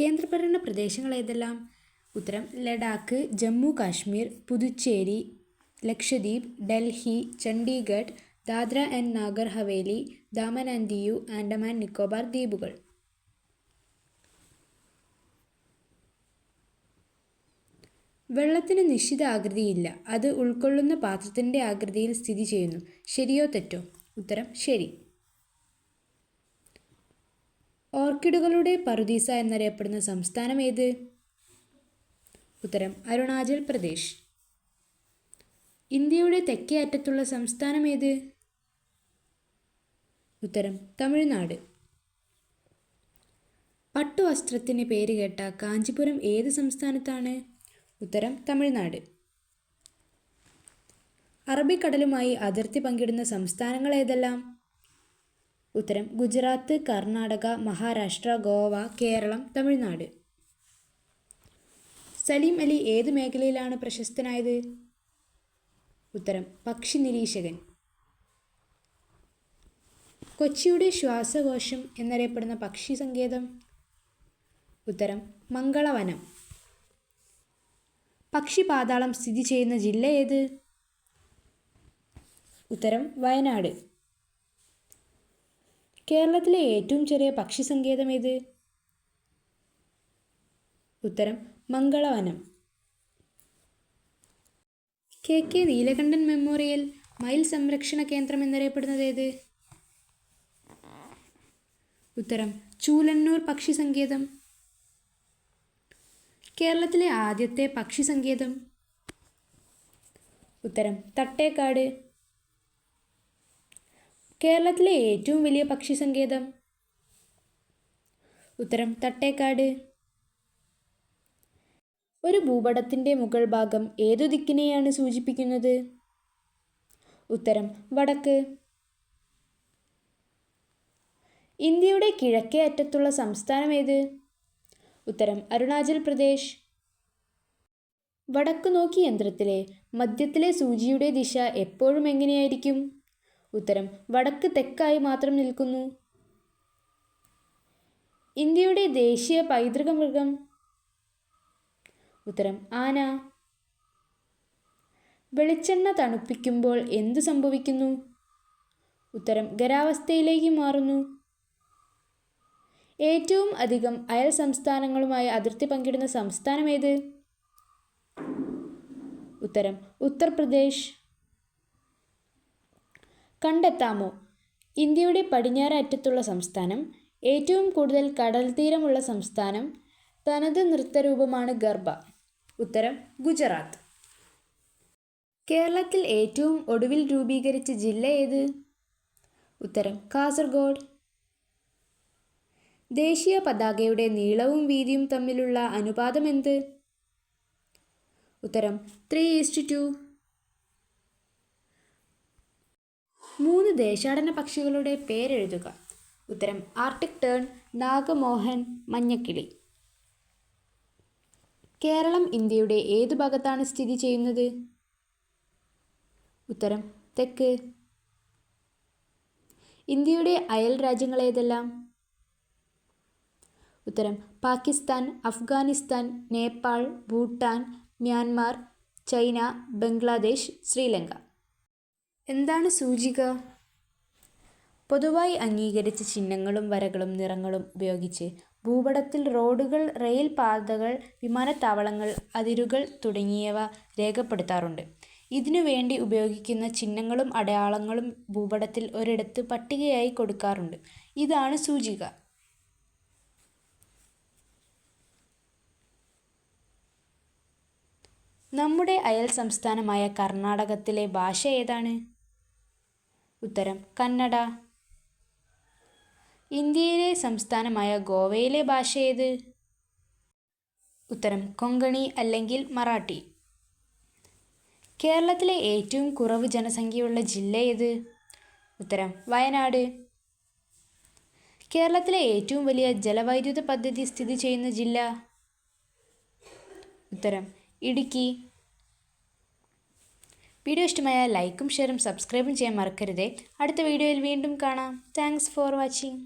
കേന്ദ്രഭരണ പ്രദേശങ്ങൾ ഏതെല്ലാം? ഉത്തരം ലഡാക്ക്, ജമ്മു കാശ്മീർ, പുതുച്ചേരി, ലക്ഷദ്വീപ്, ഡൽഹി, ചണ്ഡീഗഡ്, ദാദ്ര ആൻഡ് നാഗർ ഹവേലി, ദാമൻ ആൻഡ് ദിയു, ആൻഡമാൻ നിക്കോബാർ ദ്വീപുകൾ. വെള്ളത്തിന് നിശ്ചിത ആകൃതിയില്ല, അത് ഉൾക്കൊള്ളുന്ന പാത്രത്തിൻ്റെ ആകൃതിയിൽ സ്ഥിതി ചെയ്യുന്നു. ശരിയോ തെറ്റോ? ഉത്തരം ശരി. ഓർക്കിഡുകളുടെ പറുദീസ എന്നറിയപ്പെടുന്ന സംസ്ഥാനം ഏത്? ഉത്തരം അരുണാചൽ പ്രദേശ്. ഇന്ത്യയുടെ തെക്കേ അറ്റത്തുള്ള സംസ്ഥാനം ഏത്? ഉത്തരം തമിഴ്നാട്. പട്ടുവസ്ത്രത്തിന് പേരുകേട്ട കാഞ്ചിപുരം ഏത് സംസ്ഥാനത്താണ്? ഉത്തരം തമിഴ്നാട്. അറബിക്കടലുമായി അതിർത്തി പങ്കിടുന്ന സംസ്ഥാനങ്ങൾ ഏതെല്ലാം? ഉത്തരം ഗുജറാത്ത്, കർണാടക, മഹാരാഷ്ട്ര, ഗോവ, കേരളം, തമിഴ്നാട്. സലീം അലി ഏത് മേഖലയിലാണ് പ്രശസ്തനായത്? ഉത്തരം പക്ഷി നിരീക്ഷകൻ. കൊച്ചിയുടെ ശ്വാസകോശം എന്നറിയപ്പെടുന്ന പക്ഷി സങ്കേതം? ഉത്തരം മംഗളവനം. പക്ഷിപാതാളം സ്ഥിതി ചെയ്യുന്ന ജില്ല ഏത്? ഉത്തരം വയനാട്. കേരളത്തിലെ ഏറ്റവും ചെറിയ പക്ഷി സങ്കേതം ഏത്? ഉത്തരം മംഗളവനം. KK നീലകണ്ഠൻ മെമ്മോറിയൽ മയിൽ സംരക്ഷണ കേന്ദ്രം എന്നറിയപ്പെടുന്നത് ഏത്? ഉത്തരം ചൂലന്നൂർ പക്ഷി സങ്കേതം. കേരളത്തിലെ ആദ്യത്തെ പക്ഷി സങ്കേതം? ഉത്തരം തട്ടേക്കാട്. കേരളത്തിലെ ഏറ്റവും വലിയ പക്ഷി സങ്കേതം? ഉത്തരം തട്ടേക്കാട്. ഒരു ഭൂപടത്തിൻ്റെ മുകൾ ഭാഗം ഏതു ദിക്കിനെയാണ് സൂചിപ്പിക്കുന്നത്? ഉത്തരം വടക്ക്. ഇന്ത്യയുടെ കിഴക്കേ അറ്റത്തുള്ള സംസ്ഥാനം ഏത്? ഉത്തരം അരുണാചൽ പ്രദേശ്. വടക്കു നോക്കി യന്ത്രത്തിലെ മധ്യത്തിലെ സൂചിയുടെ ദിശ എപ്പോഴും എങ്ങനെയായിരിക്കും? ഉത്തരം വടക്ക് തെക്കായി മാത്രം നിൽക്കുന്നു. ഇന്ത്യയുടെ ദേശീയ പൈതൃക മൃഗം? ഉത്തരം ആന. വെളിച്ചെണ്ണ തണുപ്പിക്കുമ്പോൾ എന്തു സംഭവിക്കുന്നു? ഉത്തരം ഖരാവസ്ഥയിലേക്ക് മാറുന്നു. ഏറ്റവും അധികം അയൽ സംസ്ഥാനങ്ങളുമായി അതിർത്തി പങ്കിടുന്ന സംസ്ഥാനം ഏത്? ഉത്തരം ഉത്തർപ്രദേശ്. കണ്ടെത്താമോ ഇന്ത്യയുടെ പടിഞ്ഞാറ് അറ്റത്തുള്ള സംസ്ഥാനം, ഏറ്റവും കൂടുതൽ കടൽ തീരമുള്ള സംസ്ഥാനം, തനത് നൃത്തരൂപമാണ് ഗർഭ? ഉത്തരം ഗുജറാത്ത്. കേരളത്തിൽ ഏറ്റവും ഒടുവിൽ രൂപീകരിച്ച ജില്ല ഏത്? ഉത്തരം കാസർഗോഡ്. ദേശീയ പതാകയുടെ നീളവും വീതിയും തമ്മിലുള്ള അനുപാതം എന്ത്? ഉത്തരം 3:2. 3 ദേശാടന പക്ഷികളുടെ പേരെഴുതുക. ഉത്തരം ആർട്ടിക് ടേൺ, നാഗമോഹൻ, മഞ്ഞക്കിളി. കേരളം ഇന്ത്യയുടെ ഏതു ഭാഗത്താണ് സ്ഥിതി ചെയ്യുന്നത്? ഉത്തരം തെക്ക്. ഇന്ത്യയുടെ അയൽ രാജ്യങ്ങൾ ഏതെല്ലാം? ഉത്തരം പാകിസ്ഥാൻ, അഫ്ഗാനിസ്ഥാൻ, നേപ്പാൾ, ഭൂട്ടാൻ, മ്യാൻമാർ, ചൈന, ബംഗ്ലാദേശ്, ശ്രീലങ്ക. എന്താണ് സൂചിക? പൊതുവായി അംഗീകരിച്ച ചിഹ്നങ്ങളും വരകളും നിറങ്ങളും ഉപയോഗിച്ച് ഭൂപടത്തിൽ റോഡുകൾ, റെയിൽ പാതകൾ, വിമാനത്താവളങ്ങൾ, അതിരുകൾ തുടങ്ങിയവ രേഖപ്പെടുത്താറുണ്ട്. ഇതിനു വേണ്ടി ഉപയോഗിക്കുന്ന ചിഹ്നങ്ങളും അടയാളങ്ങളും ഭൂപടത്തിൽ ഒരിടത്ത് പട്ടികയായി കൊടുക്കാറുണ്ട്. ഇതാണ് സൂചിക. നമ്മുടെ അയൽ സംസ്ഥാനമായ കർണാടകത്തിലെ ഭാഷ ഏതാണ്? ഉത്തരം കന്നഡ. ഇന്ത്യയിലെ സംസ്ഥാനമായ ഗോവയിലെ ഭാഷ ഏത്? ഉത്തരം കൊങ്കണി അല്ലെങ്കിൽ മറാഠി. കേരളത്തിലെ ഏറ്റവും കുറവ് ജനസംഖ്യയുള്ള ജില്ല ഏത്? ഉത്തരം വയനാട്. കേരളത്തിലെ ഏറ്റവും വലിയ ജലവൈദ്യുത പദ്ധതി സ്ഥിതി ചെയ്യുന്ന ജില്ല? ഉത്തരം ഇടുക്കി. വീഡിയോ ഇഷ്ടമായാൽ ലൈക്കും ഷെയറും സബ്സ്ക്രൈബും ചെയ്യാൻ മറക്കരുതേ. അടുത്ത വീഡിയോയിൽ വീണ്ടും കാണാം. Thanks for watching.